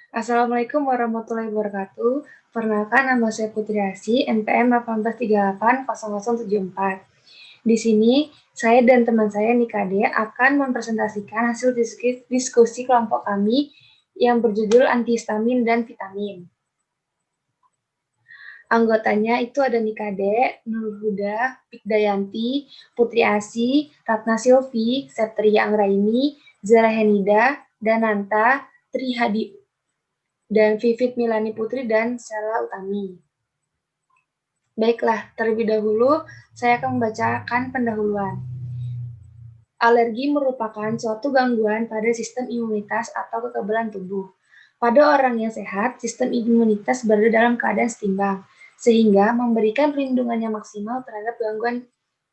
Assalamualaikum warahmatullahi wabarakatuh. Perkenalkan, nama saya Putri Asi, NPM 183800074. Di sini, saya dan teman saya Nikade akan mempresentasikan hasil diskusi kelompok kami yang berjudul antihistamin dan vitamin. Anggotanya itu ada Nikade, Nur Huda, Pikdayanti, Putri Asi, Ratna Silvi, Septria Anggraini, Zara Henida, Dananta, Tri Hadi, dan Vivit Milani Putri dan Sela Utami. Baiklah, terlebih dahulu saya akan membacakan pendahuluan. Alergi merupakan suatu gangguan pada sistem imunitas atau kekebalan tubuh. Pada orang yang sehat, sistem imunitas berada dalam keadaan seimbang, sehingga memberikan perlindungan yang maksimal terhadap gangguan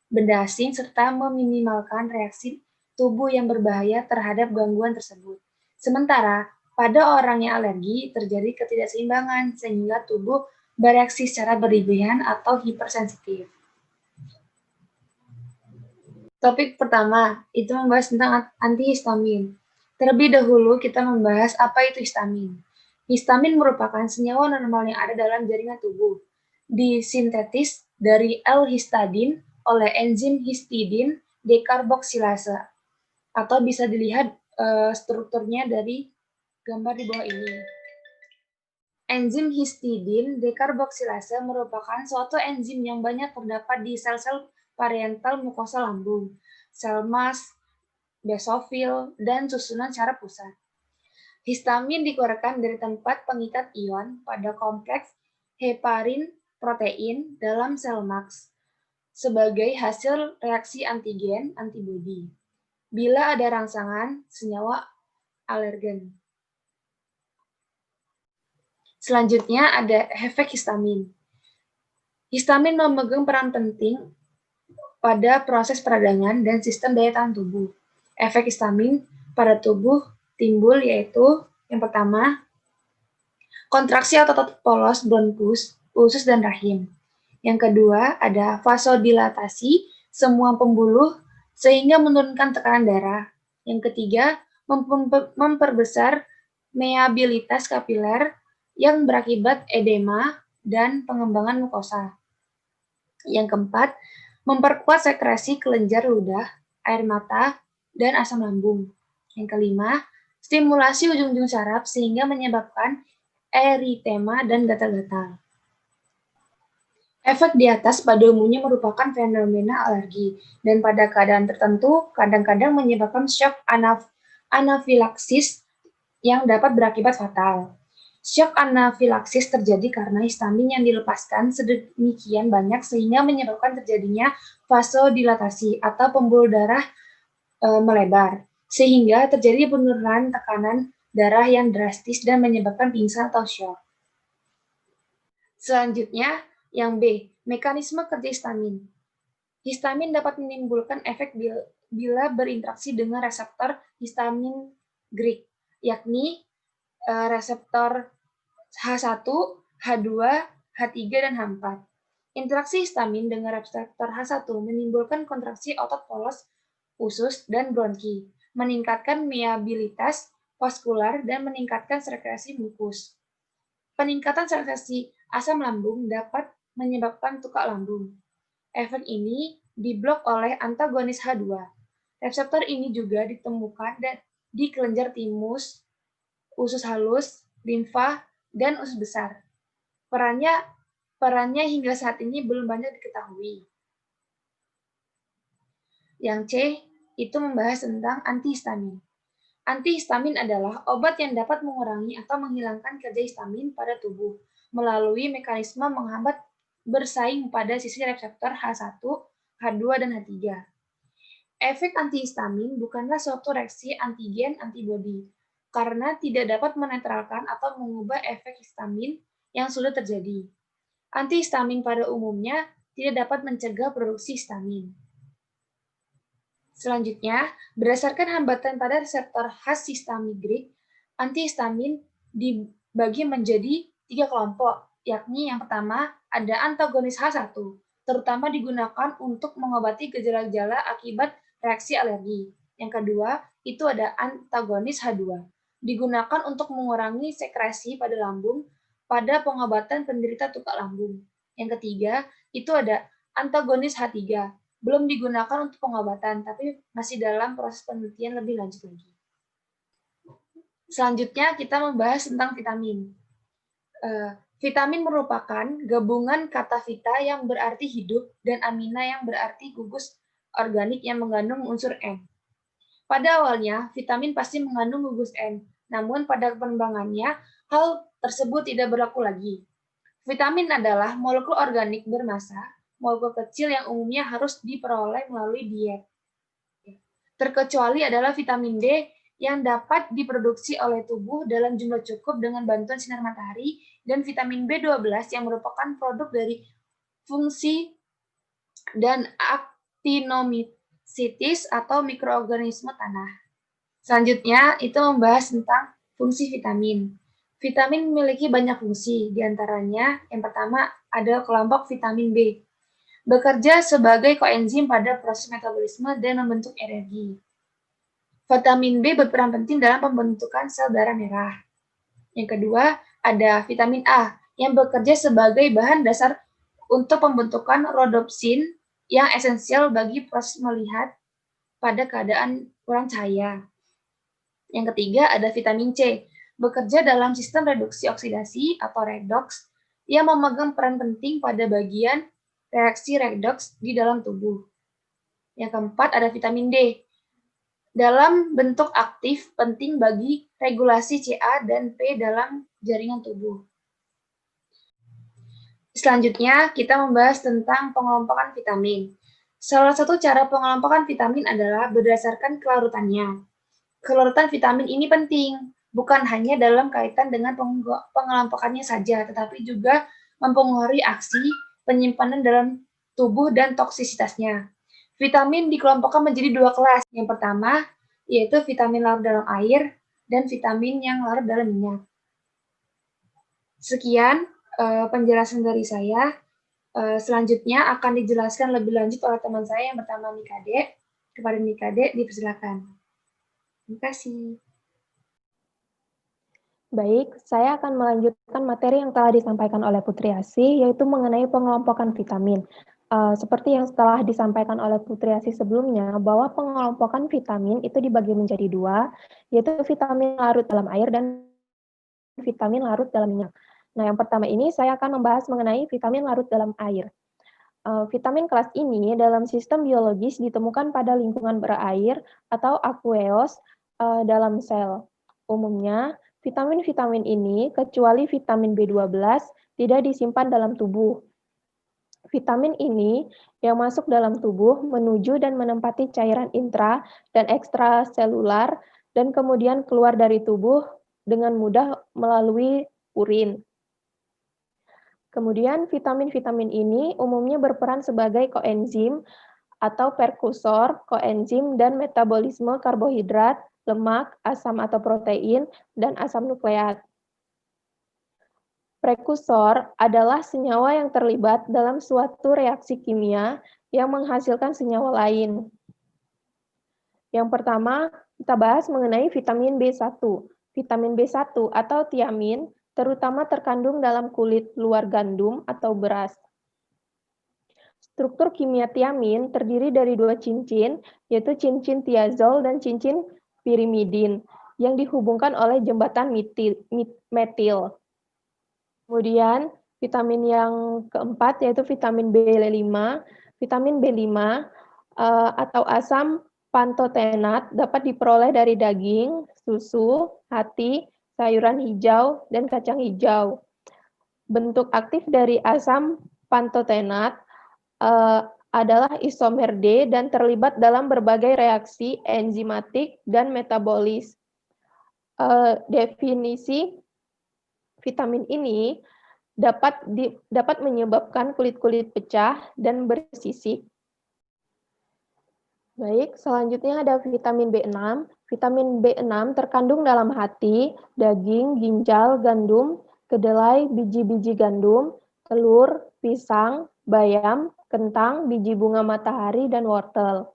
benda asing serta meminimalkan reaksi tubuh yang berbahaya terhadap gangguan tersebut. Sementara, pada orang yang alergi terjadi ketidakseimbangan sehingga tubuh bereaksi secara berlebihan atau hipersensitif. Topik pertama, itu membahas tentang antihistamin. Terlebih dahulu kita membahas apa itu histamin. Histamin merupakan senyawa normal yang ada dalam jaringan tubuh. Disintetis dari L-histidin oleh enzim histidin dekarboksilase. Atau bisa dilihat strukturnya dari gambar di bawah ini. Enzim histidin dekarboksilase merupakan suatu enzim yang banyak terdapat di sel-sel parietal mukosa lambung, sel mas, basofil, dan susunan secara pusat. Histamin dikeluarkan dari tempat pengikat ion pada kompleks heparin protein dalam sel maks sebagai hasil reaksi antigen antibodi bila ada rangsangan senyawa alergen. Selanjutnya ada efek histamin. Histamin memegang peran penting pada proses peradangan dan sistem daya tahan tubuh. Efek histamin pada tubuh timbul yaitu yang pertama, kontraksi otot polos bronkus, usus dan rahim. Yang kedua, ada vasodilatasi semua pembuluh sehingga menurunkan tekanan darah. Yang ketiga, memperbesar meabilitas kapiler yang berakibat edema dan pengembangan mukosa. Yang keempat, memperkuat sekresi kelenjar ludah, air mata, dan asam lambung. Yang kelima, stimulasi ujung-ujung saraf sehingga menyebabkan eritema dan gatal-gatal. Efek di atas pada umumnya merupakan fenomena alergi, dan pada keadaan tertentu kadang-kadang menyebabkan shock anafilaksis yang dapat berakibat fatal. Shock anafilaksis terjadi karena histamin yang dilepaskan sedemikian banyak sehingga menyebabkan terjadinya vasodilatasi atau pembuluh darah melebar, sehingga terjadi penurunan tekanan darah yang drastis dan menyebabkan pingsan atau shock. Selanjutnya, yang B, mekanisme kerja histamin. Histamin dapat menimbulkan efek bila berinteraksi dengan reseptor histamin Greek, yakni reseptor H1, H2, H3, dan H4. Interaksi histamin dengan reseptor H1 menimbulkan kontraksi otot polos, usus, dan bronki, meningkatkan meabilitas vaskular, dan meningkatkan sekresi mukus. Peningkatan sekresi asam lambung dapat menyebabkan tukak lambung. Efek ini diblok oleh antagonis H2. Reseptor ini juga ditemukan di kelenjar timus, usus halus, limfa, dan usus besar. Perannya hingga saat ini belum banyak diketahui. Yang C, itu membahas tentang antihistamin. Antihistamin adalah obat yang dapat mengurangi atau menghilangkan kerja histamin pada tubuh melalui mekanisme menghambat bersaing pada sisi reseptor H1, H2, dan H3. Efek antihistamin bukanlah suatu reaksi antigen-antibodi, karena tidak dapat menetralkan atau mengubah efek histamin yang sudah terjadi. Antihistamin pada umumnya tidak dapat mencegah produksi histamin. Selanjutnya, berdasarkan hambatan pada reseptor khas histamigrik, antihistamin dibagi menjadi 3 kelompok, yakni yang pertama ada antagonis H1, terutama digunakan untuk mengobati gejala-gejala akibat reaksi alergi. Yang kedua, itu ada antagonis H2, digunakan untuk mengurangi sekresi pada lambung pada pengobatan penderita tukak lambung. Yang ketiga, itu ada antagonis H3. Belum digunakan untuk pengobatan, tapi masih dalam proses penelitian lebih lanjut lagi. Selanjutnya, kita membahas tentang vitamin. Vitamin merupakan gabungan kata vita yang berarti hidup dan amina yang berarti gugus organik yang mengandung unsur N. Pada awalnya, vitamin pasti mengandung gugus N, namun pada pengembangannya, hal tersebut tidak berlaku lagi. Vitamin adalah molekul organik bermassa, molekul kecil yang umumnya harus diperoleh melalui diet. Terkecuali adalah vitamin D yang dapat diproduksi oleh tubuh dalam jumlah cukup dengan bantuan sinar matahari, dan vitamin B12 yang merupakan produk dari fungsi dan actinomycetes atau mikroorganisme tanah. Selanjutnya, itu membahas tentang fungsi vitamin. Vitamin memiliki banyak fungsi, diantaranya yang pertama ada kelompok vitamin B. Bekerja sebagai koenzim pada proses metabolisme dan membentuk energi. Vitamin B berperan penting dalam pembentukan sel darah merah. Yang kedua, ada vitamin A yang bekerja sebagai bahan dasar untuk pembentukan rodopsin yang esensial bagi proses melihat pada keadaan kurang cahaya. Yang ketiga, ada vitamin C, bekerja dalam sistem reduksi oksidasi atau redox yang memegang peran penting pada bagian reaksi redox di dalam tubuh. Yang keempat, ada vitamin D, dalam bentuk aktif penting bagi regulasi CA dan P dalam jaringan tubuh. Selanjutnya, kita membahas tentang pengelompokan vitamin. Salah satu cara pengelompokan vitamin adalah berdasarkan kelarutannya. Kelarutan vitamin ini penting, bukan hanya dalam kaitan dengan pengelompokannya saja, tetapi juga mempengaruhi aksi, penyimpanan dalam tubuh, dan toksisitasnya. Vitamin dikelompokkan menjadi dua kelas. Yang pertama, yaitu vitamin larut dalam air, dan vitamin yang larut dalam minyak. Sekian penjelasan dari saya. Selanjutnya akan dijelaskan lebih lanjut oleh teman saya yang bernama Nikade. Kepada Nikade, dipersilakan. Terima kasih. Baik, saya akan melanjutkan materi yang telah disampaikan oleh Putri Asih, yaitu mengenai pengelompokan vitamin. Seperti yang telah disampaikan oleh Putri Asih sebelumnya, bahwa pengelompokan vitamin itu dibagi menjadi dua, yaitu vitamin larut dalam air dan vitamin larut dalam minyak. Nah, yang pertama ini saya akan membahas mengenai vitamin larut dalam air. Vitamin kelas ini dalam sistem biologis ditemukan pada lingkungan berair atau aqueous dalam sel. Umumnya, vitamin-vitamin ini, kecuali vitamin B12, tidak disimpan dalam tubuh. Vitamin ini yang masuk dalam tubuh menuju dan menempati cairan intra dan ekstraselular dan kemudian keluar dari tubuh dengan mudah melalui urin. Kemudian vitamin-vitamin ini umumnya berperan sebagai koenzim atau perkusor, koenzim dan metabolisme karbohidrat, lemak, asam atau protein, dan asam nukleat. Prekursor adalah senyawa yang terlibat dalam suatu reaksi kimia yang menghasilkan senyawa lain. Yang pertama, kita bahas mengenai vitamin B1. Vitamin B1 atau tiamin terutama terkandung dalam kulit luar gandum atau beras. Struktur kimia tiamin terdiri dari dua cincin, yaitu cincin tiazol dan cincin pirimidin, yang dihubungkan oleh jembatan metil. Kemudian, vitamin yang keempat yaitu vitamin B5. Vitamin B5 atau asam pantotenat dapat diperoleh dari daging, susu, hati, sayuran hijau, dan kacang hijau. Bentuk aktif dari asam pantotenat adalah isomer D dan terlibat dalam berbagai reaksi enzimatik dan metabolis. Definisi vitamin ini dapat menyebabkan kulit-kulit pecah dan bersisik. Baik, selanjutnya ada vitamin B6. Vitamin B6 terkandung dalam hati, daging, ginjal, gandum, kedelai, biji-biji gandum, telur, pisang, bayam, kentang, biji bunga matahari, dan wortel.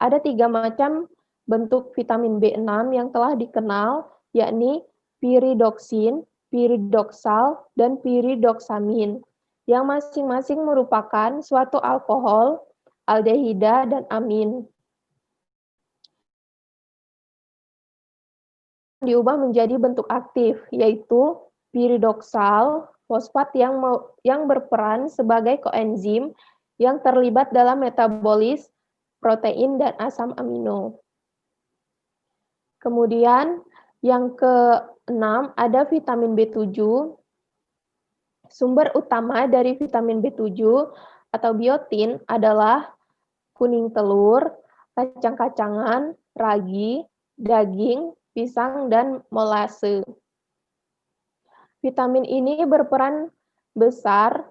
Ada 3 macam bentuk vitamin B6 yang telah dikenal, yakni piridoksin, piridoksal, dan piridoksamin, yang masing-masing merupakan suatu alkohol, aldehida, dan amin. Diubah menjadi bentuk aktif, yaitu piridoksal fosfat yang berperan sebagai koenzim yang terlibat dalam metabolis protein dan asam amino. Kemudian yang ke-6 ada vitamin B7. Sumber utama dari vitamin B7 atau biotin adalah kuning telur, kacang-kacangan, ragi, daging, pisang, dan molase. Vitamin ini berperan besar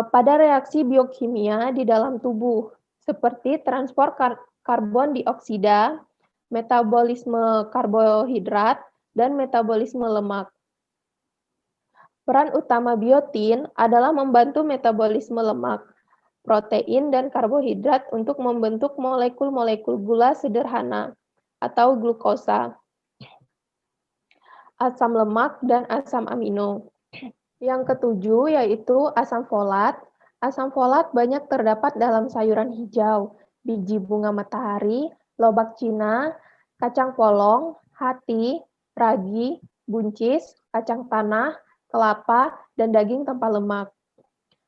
pada reaksi biokimia di dalam tubuh, seperti transport karbon dioksida, metabolisme karbohidrat, dan metabolisme lemak. Peran utama biotin adalah membantu metabolisme lemak, protein, dan karbohidrat untuk membentuk molekul-molekul gula sederhana atau glukosa, asam lemak, dan asam amino. Yang ketujuh yaitu asam folat. Asam folat banyak terdapat dalam sayuran hijau, biji bunga matahari, lobak Cina, kacang polong, hati, ragi, buncis, kacang tanah, kelapa, dan daging tanpa lemak.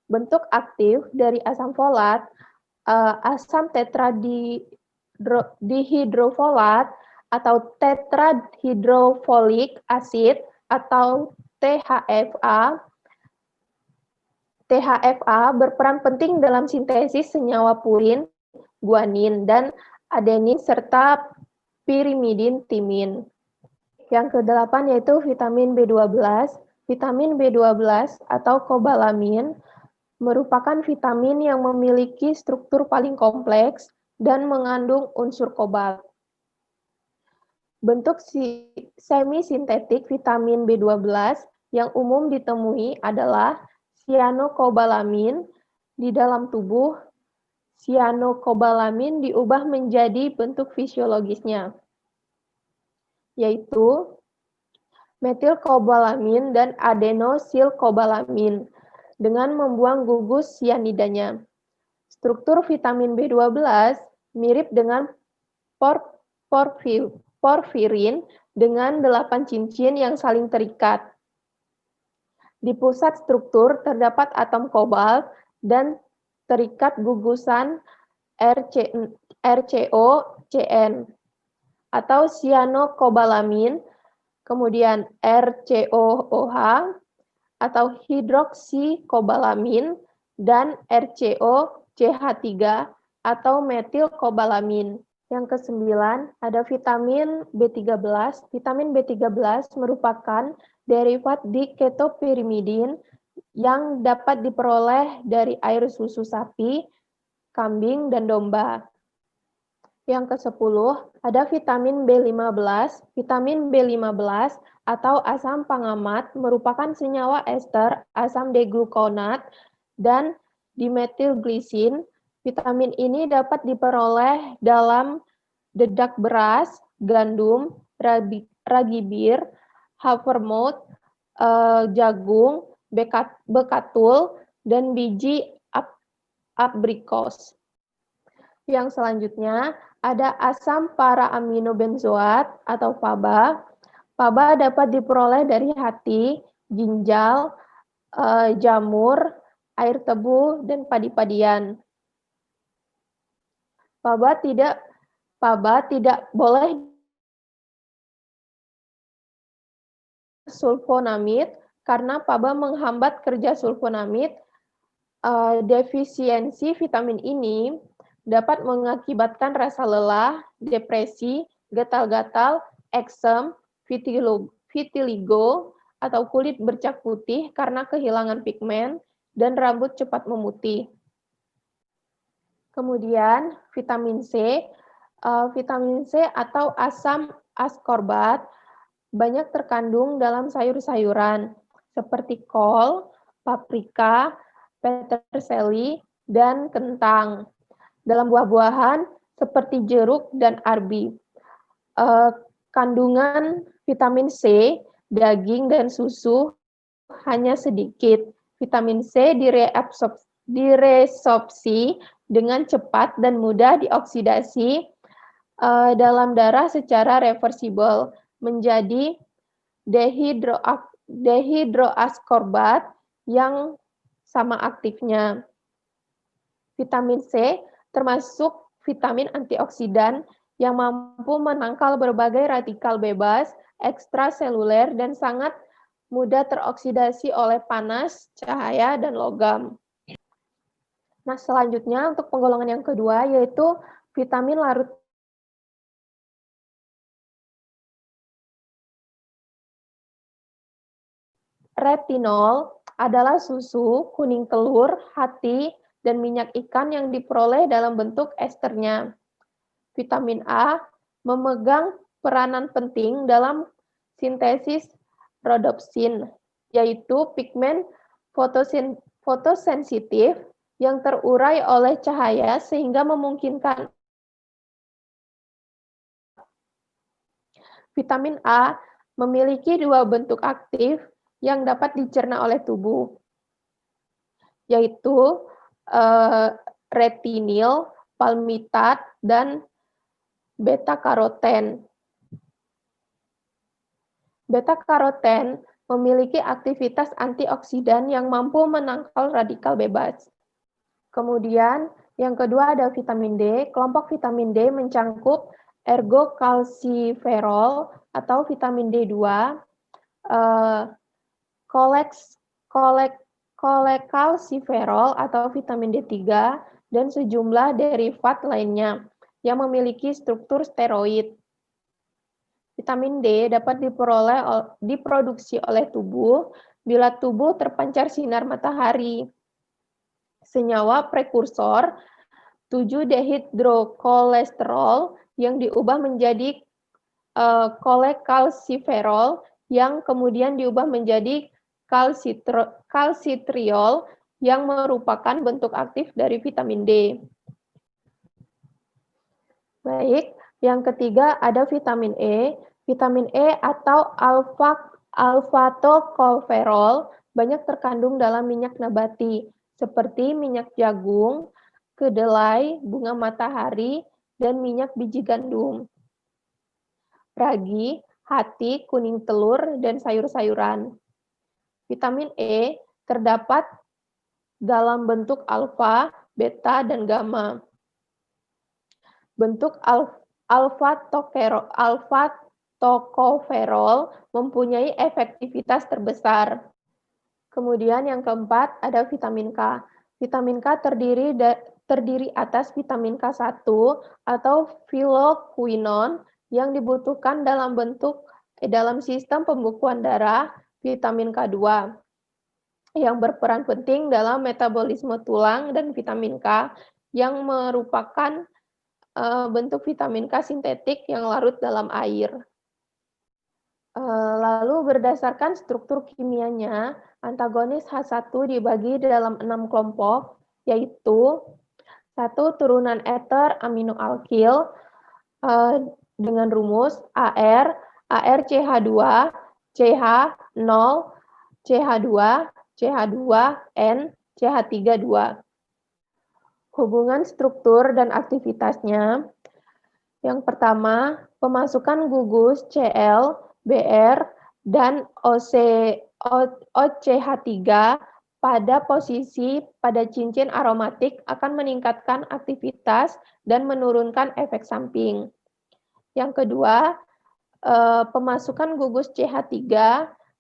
Bentuk aktif dari asam folat, asam tetradihidrofolat atau tetrahidrofolik acid atau THFA. THFA berperan penting dalam sintesis senyawa purin, guanin, dan adenin serta pirimidin timin. Yang ke-8 yaitu vitamin B12. Vitamin B12 atau kobalamin merupakan vitamin yang memiliki struktur paling kompleks dan mengandung unsur kobalt. Bentuk semi-sintetik vitamin B12 yang umum ditemui adalah cyanokobalamin di dalam tubuh. Cyanokobalamin diubah menjadi bentuk fisiologisnya, yaitu metilkobalamin dan adenosilkobalamin dengan membuang gugus sianidanya. Struktur vitamin B12 mirip dengan porfirin dengan 8 cincin yang saling terikat. Di pusat struktur terdapat atom kobalt dan terikat gugusan RCOCN atau cyanokobalamin, kemudian RCOOH atau hidroksikobalamin, dan RCOCH3 atau metilkobalamin. Yang ke-9 ada vitamin B13. Vitamin B13 merupakan derivat di ketopirimidin yang dapat diperoleh dari air susu sapi, kambing, dan domba. Yang ke-10 ada vitamin B15. Vitamin B15 atau asam pangamat merupakan senyawa ester asam deglukonat dan dimetilglisin. Vitamin ini dapat diperoleh dalam dedak beras, gandum, ragi bir, havermut, jagung, bekatul, dan biji aprikos. Yang selanjutnya ada asam para-aminobenzoat atau PABA. PABA dapat diperoleh dari hati, ginjal, jamur, air tebu, dan padi-padian. PABA tidak boleh sulfonamid karena PABA menghambat kerja sulfonamid. Defisiensi vitamin ini dapat mengakibatkan rasa lelah, depresi, gatal-gatal, eksem, vitiligo, atau kulit bercak putih karena kehilangan pigmen, dan rambut cepat memutih. Kemudian vitamin C. Vitamin C atau asam askorbat banyak terkandung dalam sayur-sayuran seperti kol, paprika, peterseli, dan kentang. Dalam buah-buahan seperti jeruk dan arbi. Kandungan Vitamin C, daging dan susu hanya sedikit. Vitamin C diresorpsi dengan cepat dan mudah dioksidasi dalam darah secara reversibel menjadi dehidroaskorbat yang sama aktifnya. Vitamin C termasuk vitamin antioksidan yang mampu menangkal berbagai radikal bebas, ekstraseluler, dan sangat mudah teroksidasi oleh panas, cahaya, dan logam. Nah, selanjutnya untuk penggolongan yang kedua yaitu vitamin larut. Retinol adalah susu, kuning telur, hati, dan minyak ikan yang diperoleh dalam bentuk esternya. Vitamin A memegang peranan penting dalam sintesis rodopsin, yaitu pigmen fotosensitif yang terurai oleh cahaya sehingga memungkinkan vitamin A memiliki dua bentuk aktif yang dapat dicerna oleh tubuh, yaitu retinil, palmitat, dan beta-karoten. Beta-karoten memiliki aktivitas antioksidan yang mampu menangkal radikal bebas. Kemudian, yang kedua ada vitamin D. Kelompok vitamin D mencangkup ergokalsiferol atau vitamin D2, kolekalsiferol atau vitamin D3, dan sejumlah derivat lainnya yang memiliki struktur steroid. Vitamin D dapat diproduksi oleh tubuh bila tubuh terpancar sinar matahari. Senyawa prekursor 7-dehidrokolesterol yang diubah menjadi kolekalsiferol yang kemudian diubah menjadi kalsitriol yang merupakan bentuk aktif dari vitamin D. Baik, yang ketiga ada vitamin E. Vitamin E atau alfa-tokoferol banyak terkandung dalam minyak nabati seperti minyak jagung, kedelai, bunga matahari, dan minyak biji gandum, ragi, hati, kuning telur, dan sayur-sayuran. Vitamin E terdapat dalam bentuk alfa, beta, dan gamma. Bentuk alfa-tokoferol mempunyai efektivitas terbesar. Kemudian yang keempat ada vitamin K. Vitamin K terdiri atas vitamin K1 atau phylloquinone yang dibutuhkan dalam sistem pembekuan darah, vitamin K2 yang berperan penting dalam metabolisme tulang, dan vitamin K yang merupakan bentuk vitamin K sintetik yang larut dalam air. Lalu berdasarkan struktur kimianya, antagonis H1 dibagi dalam 6 kelompok, yaitu 1. Turunan ether aminoalkil dengan rumus AR, ARCH2, CH0, CH2, CH2, N, CH3, 2. Hubungan struktur dan aktivitasnya. Yang pertama, pemasukan gugus Cl, Br, dan OCH3 pada posisi pada cincin aromatik akan meningkatkan aktivitas dan menurunkan efek samping. Yang kedua, pemasukan gugus CH3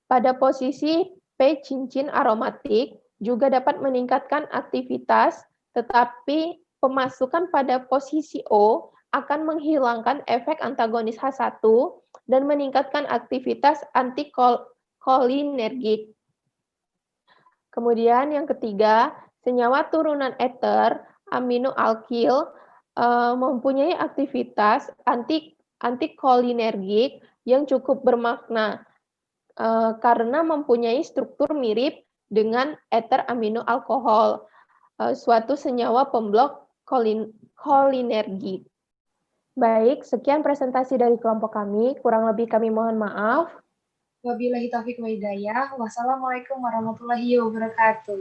pada posisi P cincin aromatik juga dapat meningkatkan aktivitas, tetapi pemasukan pada posisi O akan menghilangkan efek antagonis H1 dan meningkatkan aktivitas antikolinergik. Kemudian yang ketiga, senyawa turunan ether aminoalkil mempunyai aktivitas antikolinergik yang cukup bermakna karena mempunyai struktur mirip dengan ether aminoalkohol, suatu senyawa pemblok kolinergi. Baik, sekian presentasi dari kelompok kami. Kurang lebih kami mohon maaf. Wabillahi taufiq wa hidayah. Wassalamualaikum warahmatullahi wabarakatuh.